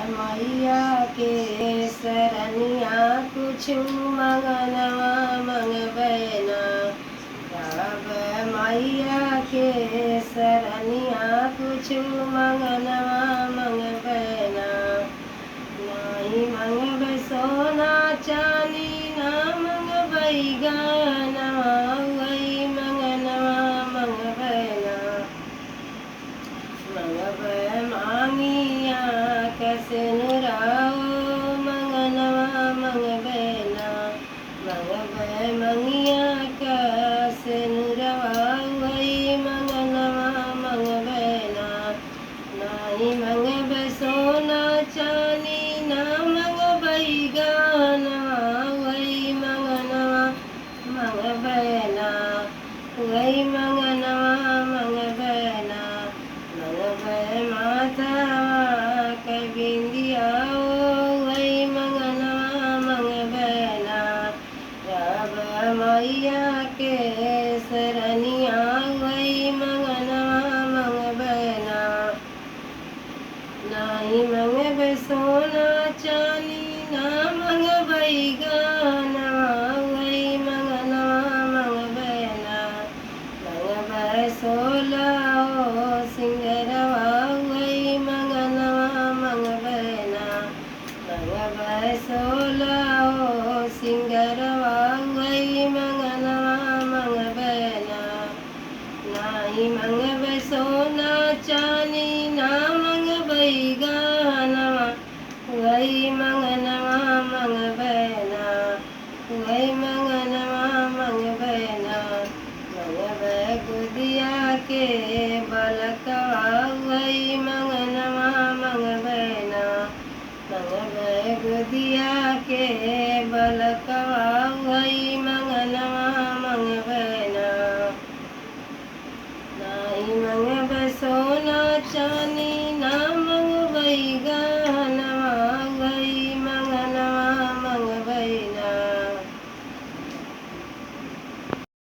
मैया के सरनिया कुछ मंगनवा मंगबैना। रब मैया के सरनिया कुछ मंगनवा मंगबैना। नहीं मंगब सोना चानी ना मंगबै गहनवा वही मंगनवा मंगबैना। मंगबै मांगिया कसनुराओ मंगनवा मंगबैना। मंगबै मंगिया कसनुरवा वही मंगनवा मंगबैना। नहीं मंगब सोना चानी ना मंगबै गहनवा वही मंगनवा मंगबैना। वही मंगनवा मंगबैना। मंगबै माथवा के बिंदिया वही मंगनवा मंगबैना। रब मैया के सरनिया वही मंगनवा मंगबैना। नहीं मंगब सोना चानी ना मंगबै गहनवा वही मंगनवा मंगबैना। मंगबै सोलहो सिंगरवा वही मंगनवा मंगबैना। मंगबै सोलहो सिंगरवा वही मंगनवा मंगबैना। नहीं मंगब सोना चानी ना मंगबै गहनवा वही मंगनवा मंगबैना। वही मंगनवा मंगबैना। मंगबै गुदिया के बलकवा वही मंगनवा मंगबैना। मंगबै गुदिया के बलकवा वही मंगनवा मंगबैना। नहीं मंगब सोना चानी